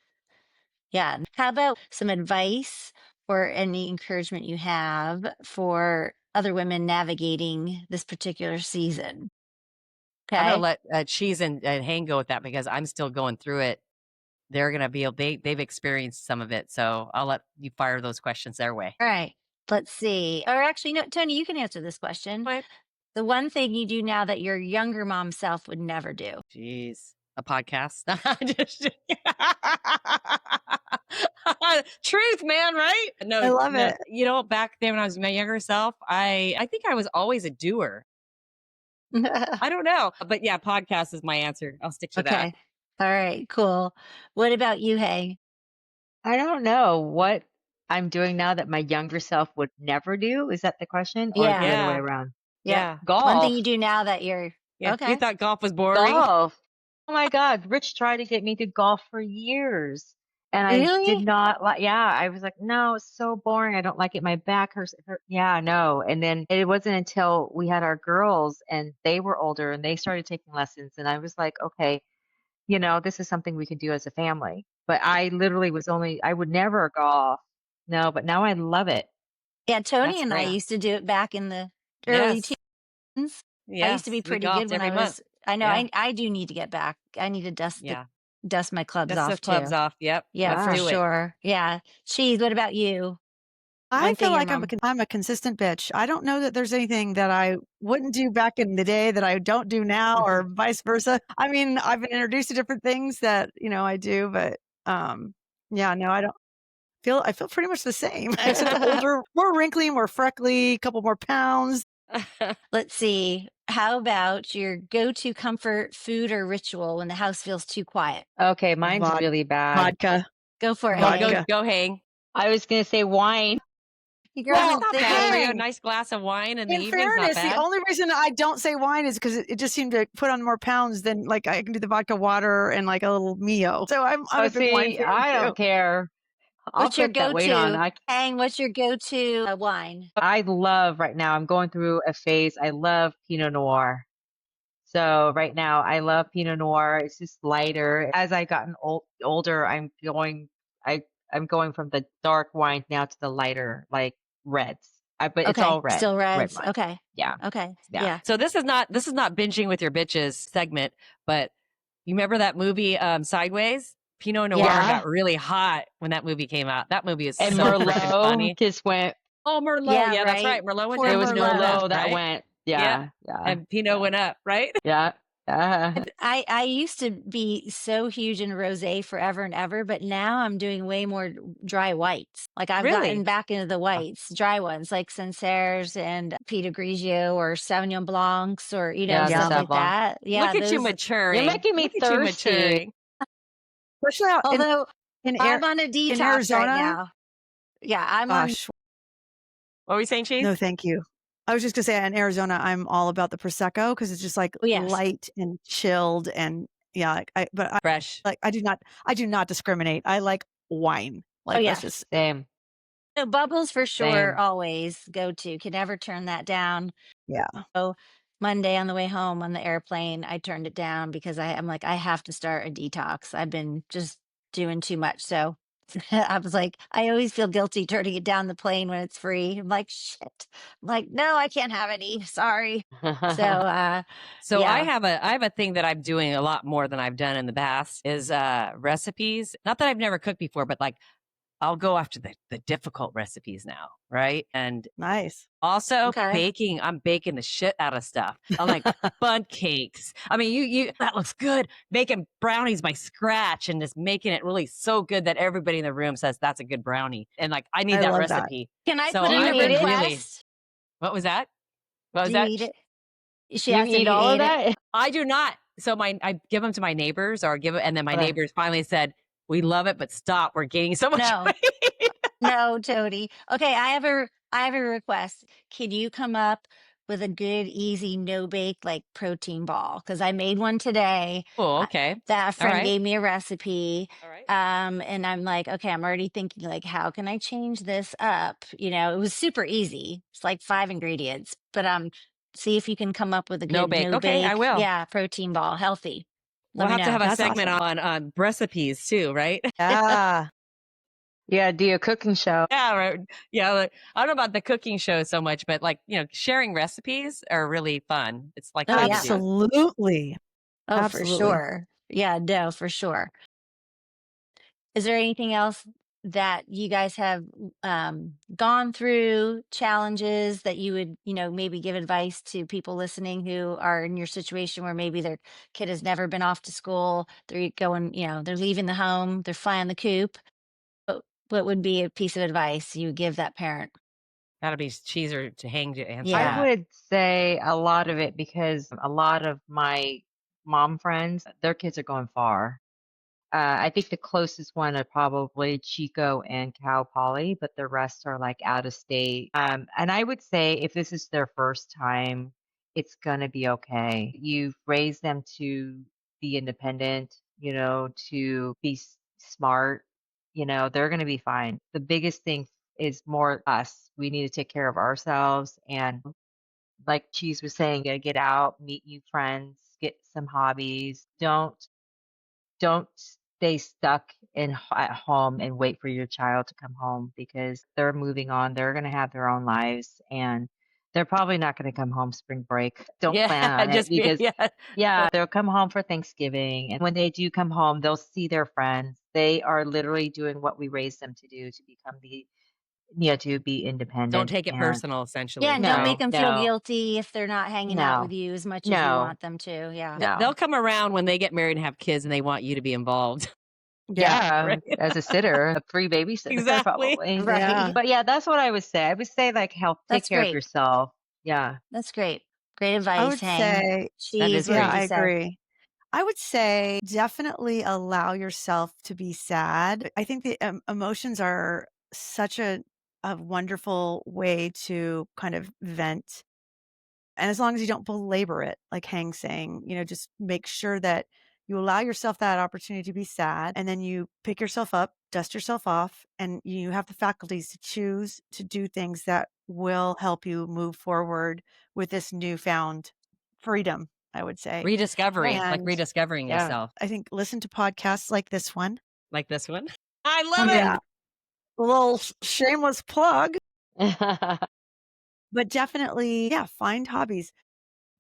B: Yeah. How about some advice or any encouragement you have for other women navigating this particular season?
A: I'm going to
B: Okay.
A: let Cheese and Hang go with that because I'm still going through it. They're going to be they've experienced some of it, so I'll let you fire those questions their way.
B: All right. Let's see. Or actually, no, Tony, you can answer this question.
A: What?
B: The one thing you do now that your younger mom self would never do.
A: Jeez, a podcast. Just truth, man, right?
C: I
A: No,
C: love
A: no.
C: it.
A: Back then when I was my younger self, I think I was always a doer. I don't know, but yeah, podcast is my answer. I'll stick to that.
B: Okay. All right. Cool. What about you, Hay?
D: I don't know what I'm doing now that my younger self would never do. Is that the question or the
B: Yeah.
D: other way
A: Yeah,
D: around?
B: Yep.
A: yeah,
B: One thing you
D: Golf.
B: do now that you're
A: yeah. You
B: okay.
A: thought golf was boring?
D: Golf. Oh my God. Rich tried to get me to golf for years. And I did
B: Really?
D: not like, yeah, I was like, no, it's so boring. I don't like it. My back hurts. Yeah, no. And then it wasn't until we had our girls and they were older and they started taking lessons. And I was like, okay, this is something we can do as a family. But I literally I would never golf. No, but now I love it.
B: Yeah. Tony
A: That's
B: and I
A: great.
B: used to do it back in the early
A: Yes,
B: teens. I used to be
A: yes. We
B: pretty good
A: golfed
B: when
A: every
B: I
A: month.
B: was. I know.
A: Yeah,
B: I do need to get back. I need to
A: yeah.
B: dust my clubs
A: Dust the
B: off
A: clubs
B: too.
A: off. Yep.
B: Yeah,
A: Let's
B: for
D: Yeah.
A: do it.
B: sure. Yeah. Cheese. What about you?
C: I
B: One
C: feel
B: thing your
C: like
B: mom.
C: I'm a consistent bitch. I don't know that there's anything that I wouldn't do back in the day that I don't do now or vice versa. I mean, I've been introduced to different things that, I do, but yeah, no, I feel pretty much the same, except older, more wrinkly, more freckly, a couple more pounds.
B: Let's see. How about your go-to comfort food or ritual when the house feels too quiet?
D: Okay, mine's
C: Vod-
D: really bad.
C: vodka,
B: Go for it,
A: Go, go,
B: Hay.
C: vodka.
A: go, Hang.
D: I was going to say wine.
B: You girls
A: That's
C: Well,
B: are
A: not bad,
B: thinking.
A: Maria. A
C: dang.
A: nice glass of wine in the
C: In
A: evening's not
C: fairness, the
A: bad.
C: only reason I don't say wine is because it just seemed to put on more pounds than like I can do the vodka water and like a little Mio. So I'm
D: Oh,
C: a big wine
D: see,
C: fan
D: I
C: too.
D: don't care. I'll
B: What's your
D: put that weight on.
B: go-to? Hang, what's your go-to wine?
D: I love right now. I'm going through a phase. I love Pinot Noir. So right now, I love Pinot Noir. It's just lighter. As I've gotten older, I I'm going from the dark wine now to the lighter, like reds. But it's
B: Okay,
D: all red,
B: still
D: red
B: reds.
D: wine.
B: Okay.
D: Yeah,
B: Okay.
D: yeah.
B: Yeah.
A: So this is not binging with your bitches segment, but you remember that movie Sideways? Pinot Noir
B: Yeah.
D: Yeah.
A: got really hot when that movie came out. That movie is
D: And
A: so freaking
D: Merlot
A: funny.
D: just went,
A: Oh, Merlot.
B: Yeah,
A: Yeah, that's
B: right.
A: right. Merlot went
B: Poor
D: it
A: down
D: was
A: to no good,
B: Merlot.
D: Merlot that
A: right?
D: went,
A: Yeah.
D: yeah, yeah,
A: And Pinot
D: yeah,
A: went up, right?
D: yeah, yeah.
B: I used to be so huge in rosé forever and ever, but now I'm doing way more dry whites. Like I've gotten
A: Really?
B: back into the whites, dry ones like Sancerres and Pinot Grigio or Sauvignon Blancs or
D: Yeah, the
B: stuff
C: Yum.
B: like
D: Sauvignon.
B: that. Yeah,
A: Look at you
B: those.
D: You're
A: maturing.
D: making me
A: Look at you
D: thirsty.
A: maturing.
C: Especially out
B: Although
C: in
B: I'm on a
C: in
B: detox right
C: Arizona.
B: now. Yeah, I'm on.
C: Gosh,
A: What were you saying,
C: no,
A: Cheese?
C: thank you. I was just gonna say in Arizona, I'm all about the prosecco because it's just like
B: Oh yes.
C: light and chilled and yeah.
A: Fresh.
C: I do not discriminate. I like wine.
B: Oh
C: Like that's
B: yeah.
C: just
D: Same,
B: No, bubbles for sure.
D: same.
B: Always go to. Can never turn that down.
C: yeah.
B: So Monday on the way home on the airplane, I turned it down because I'm like, I have to start a detox. I've been just doing too much. So I was like, I always feel guilty turning it down the plane when it's free. I'm like, shit. I'm like, no, I can't have any. Sorry. So
A: So I
B: yeah.
A: have a thing that I'm doing a lot more than I've done in the past is recipes. Not that I've never cooked before, but like I'll go after the difficult recipes now, right? And
C: Nice.
A: also
B: Okay.
A: baking. I'm baking the shit out of stuff. I like bun cakes. I mean, you that looks good. Making brownies by scratch and just making it really so good that everybody in the room says that's a good brownie. And like I need
C: I
A: that
C: love that.
A: recipe.
B: Can I
A: So
B: put
D: Do
B: in
D: you
B: a
A: I've
D: eat
A: been
D: it?
A: really
B: request?
A: what was that? What was
B: Do you
A: that?
B: eat it? She
D: You
B: asked if
D: eat
B: you
D: all of
B: ate it.
D: that?
A: I do not. So I give them to my neighbors or give it, and then my
D: Okay.
A: neighbors finally said, "We love it, but stop. We're gaining so much
B: No.
A: weight."
B: No, Tony. Okay, I have a request. Can you come up with a good, easy, no bake like protein ball? Because I made one today.
A: Oh,
B: I,
A: okay.
B: that
A: All
B: friend
A: right.
B: gave me a recipe.
A: All right.
B: And I'm like, okay, I'm already thinking like, how can I change this up? It was super easy. It's like 5 ingredients, but see if you can come up with a
A: No
B: good
A: bake.
B: no
A: Okay, I
B: bake,
A: will.
B: yeah, protein ball, healthy. Let
A: We'll
B: me
A: have to have
B: know.
A: a
C: That's
A: segment
C: awesome.
A: on recipes too, right?
C: Yeah.
D: Yeah, do a cooking show.
A: Yeah, right. Yeah, like, I don't know about the cooking show so much, but like, sharing recipes are really fun. It's like
B: Oh
A: fun to
B: yeah.
A: do.
C: Absolutely.
B: Oh, for
C: Absolutely.
B: sure. Yeah, no, for sure. Is there anything else that you guys have gone through, challenges that you would, maybe give advice to people listening who are in your situation where maybe their kid has never been off to school, they're going, they're leaving the home, they're flying the coop. What would be a piece of advice you would give that parent?
A: That'll be cheeser to hang to answer
D: I
B: Yeah.
A: that.
D: would say a lot of it because a lot of my mom friends, their kids are going far. I think the closest one are probably Chico and Cal Poly, but the rest are like out of state. And I would say if this is their first time, it's gonna be okay. You've raised them to be independent, to be smart, they're gonna be fine. The biggest thing is more us. We need to take care of ourselves and like Cheese was saying, gotta get out, meet new friends, get some hobbies. Don't stay stuck at home and wait for your child to come home because they're moving on. They're going to have their own lives and they're probably not going to come home spring break. Don't
A: Yeah,
D: plan on it
A: just be
D: because
A: yeah.
D: yeah, they'll come home for Thanksgiving. And when they do come home, they'll see their friends. They are literally doing what we raised them to do to become to be
A: Don't
D: independent.
A: take it
D: And
A: personal,
B: Yeah,
A: essentially,
B: and don't
A: right?
B: make
D: no,
B: them feel
D: no,
B: guilty if they're not hanging out with
D: no,
B: you as much as you
D: no,
B: want them to. Yeah.
A: They'll
D: no.
A: come around when they get married and have kids and they want you to be involved.
C: Yeah.
D: Yeah,
A: Right?
D: as a sitter, a free babysitter,
A: Exactly.
D: probably.
C: Yeah.
B: Right.
D: But yeah, that's what I would say. I would say like help take
B: That's
D: care of
B: great.
D: yourself. Yeah.
B: That's great. Great
C: I
B: advice,
C: would
B: Hang.
C: say,
A: That is
B: Cheese, what
C: yeah,
B: would
A: great.
B: you
C: I
B: say?
C: agree. I would say definitely allow yourself to be sad. I think the emotions are such a a wonderful way to kind of vent. And as long as you don't belabor it, like Hang's saying, just make sure that you allow yourself that opportunity to be sad, and then you pick yourself up, dust yourself off, and you have the faculties to choose to do things that will help you move forward with this newfound freedom, I would say.
A: Rediscovery, like
C: And
A: rediscovering
D: Yeah.
A: yourself,
C: I think listen to podcasts like this one.
A: like this one. I
B: Oh
A: love
B: my
A: it.
C: Yeah. A little shameless plug, but definitely, yeah, find hobbies.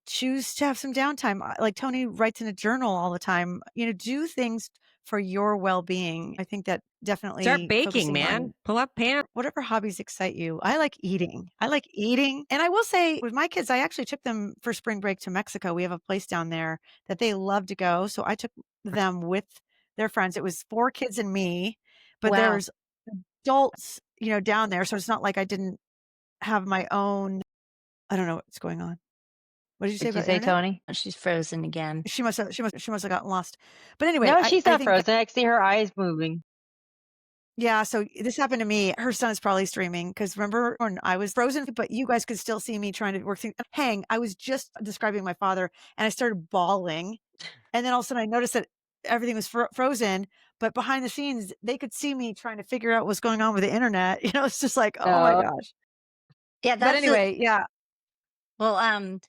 C: Choose to have some downtime. Like Tony writes in a journal all the time, do things for your well-being. I think that
A: Start
C: definitely
A: baking,
C: focusing
A: man.
C: on
A: Pull up pants.
C: whatever hobbies excite you. I like eating. I like eating. And I will say with my kids, I actually took them for spring break to Mexico. We have a place down there that they love to go. So I took them with their friends. It was 4 kids and me, but
B: wow.
C: there's adults, down there. So it's not like I didn't have my own. I don't know what's going on. What did you say
D: What'd you
C: about
D: say,
C: internet?
D: Tony?
B: She's frozen again.
C: She must have gotten lost. But anyway,
D: No,
C: I
D: she's
C: I
D: not
C: think that,
D: frozen. I can see her eyes moving.
C: yeah, so this happened to me. Her son is probably streaming because remember when I was frozen, but you guys could still see me trying to work things. Hang, I was just describing my father and I started bawling. And then all of a sudden I noticed that everything was frozen, but behind the scenes, they could see me trying to figure out what's going on with the internet. It's just like, oh my
D: Oh,
C: gosh.
B: Yeah,
C: But
B: that's the
C: anyway, yeah,
B: well,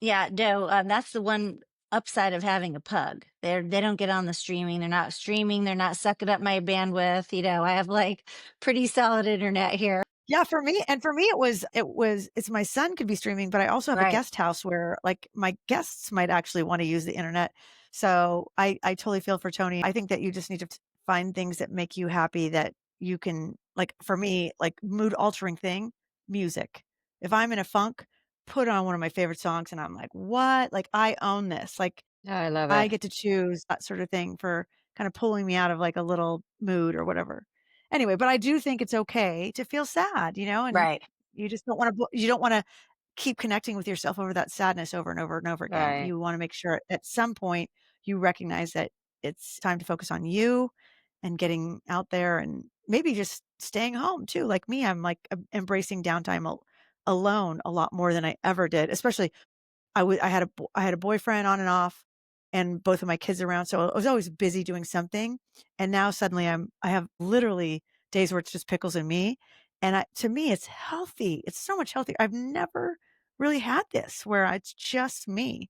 B: yeah, no, that's the one upside of having a pug. They don't get on the streaming. They're not streaming. They're not sucking up my bandwidth. I have like pretty solid internet here.
C: yeah, for me, it's my son could be streaming, but I also have a
B: Right.
C: guest house where like my guests might actually want to use the internet. So I totally feel for Tony. I think that you just need to find things that make you happy that you can, like for me, like mood altering thing, music. If I'm in a funk, put on one of my favorite songs and I'm like, what? Like I own this. Like
D: I love
C: I
D: it.
C: get to choose that sort of thing for kind of pulling me out of like a little mood or whatever. Anyway, but I do think it's okay to feel sad, and
B: Right.
C: you just don't wanna keep connecting with yourself over that sadness over and over and over again.
D: Right.
C: You wanna make sure at some point you recognize that it's time to focus on you and getting out there and maybe just staying home too. Like me, I'm like embracing downtime alone a lot more than I ever did, especially I had a boyfriend on and off and both of my kids around, so I was always busy doing something, and now suddenly I have literally days where it's just pickles and me, and to me, it's healthy. It's so much healthier. I've never really had this where it's just me,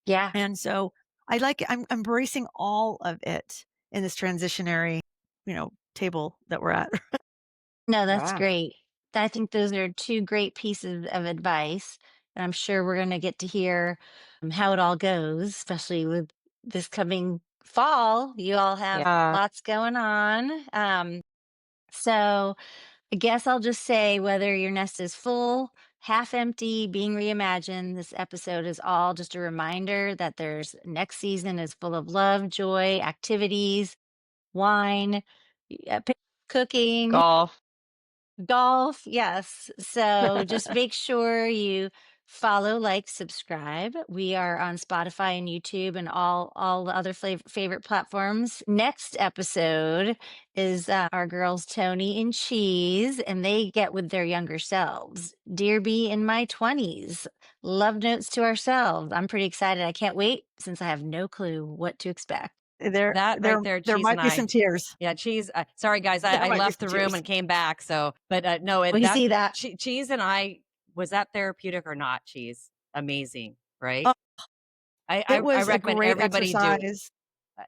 B: Yeah.
C: and so I like it. I'm embracing all of it in this transitionary, table that we're at.
B: No, that's
D: Yeah.
B: great. I think those are two great pieces of advice. And I'm sure we're going to get to hear how it all goes, especially with this coming fall. You all have
D: Yeah.
B: lots going on. So I guess I'll just say whether your nest is full, half empty, being reimagined, this episode is all just a reminder that there's next season is full of love, joy, activities, wine, cooking,
D: Golf.
B: golf, yes. So just make sure you follow, like, subscribe. We are on Spotify and YouTube and all the other favorite platforms. Next episode is our girls Tony and Cheese, and they get with their younger selves. Dear me in my 20s. Love notes to ourselves. I'm pretty excited. I can't wait since I have no clue what to expect.
C: There
A: That right
C: there
A: there,
C: there
A: Cheese
C: might
A: and
C: be some
A: I.
C: tears.
A: Yeah, Cheese. Sorry, guys,
C: There
A: I
C: might be
A: left
C: some
A: the room
C: tears.
A: and came back. So, but no,
B: We
A: that
B: see that.
A: Cheese and I, was that therapeutic or not? Cheese, amazing, right?
C: Oh,
A: I
C: it
A: I, I
C: was a
A: recommend
C: great
A: everybody do it,
C: exercise.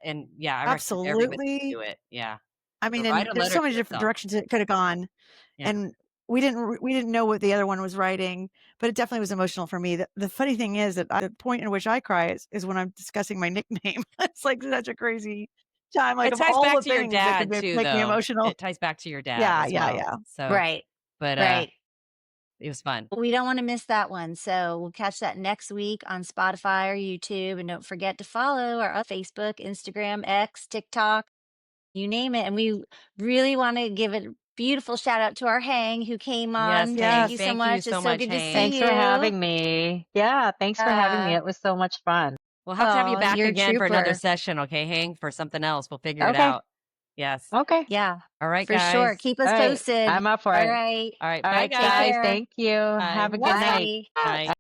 A: and yeah, I recommend everybody
C: Absolutely.
A: do it. Yeah,
C: I mean,
A: write
C: and
A: a
C: there's
A: letter
C: so
A: to
C: many different
A: yourself.
C: directions it could have gone,
A: Yeah,
C: and we didn't know what the other one was writing, but it definitely was emotional for me. The funny thing is that the point in which I cry is when I'm discussing my nickname. It's like such a crazy time, like,
A: it
C: of
A: ties
C: all
A: back
C: the
A: to your
C: things that could
A: dad too,
C: make me
A: though.
C: emotional.
A: It ties back to your dad
C: Yeah,
A: as
C: yeah,
A: well.
C: yeah.
A: So,
B: Right.
A: but
B: Right.
A: it was fun.
B: We don't want to miss that one. So we'll catch that next week on Spotify or YouTube. And don't forget to follow our Facebook, Instagram, X, TikTok, you name it. And we really want to give a beautiful shout out to our Hang who came
A: Yes,
B: on. Thank
A: Hank.
B: you
C: Yes.
B: so
A: Thank you
B: much. It's
A: so
B: so
A: much,
B: good to
A: Hank.
D: Thanks
B: see
D: for
B: you.
D: having me. Yeah, thanks for having me.
B: Uh,
D: It was so much fun.
A: We'll have to have you
B: oh,
A: back
B: you're a
A: again for another
B: trooper.
A: session, okay, Hank? For something else. We'll figure it
D: Okay.
A: out. Yes.
D: Okay.
B: Yeah,
A: All right,
B: for sure.
A: guys.
B: Keep
D: All
B: us
D: right.
B: posted.
D: I'm up for
B: All
D: it.
B: right.
A: All right.
D: All
A: Bye,
D: right,
B: Take
D: guys.
A: guys.
B: care.
D: Thank you. Have
A: Bye.
D: a good night.
B: Bye.
A: Bye.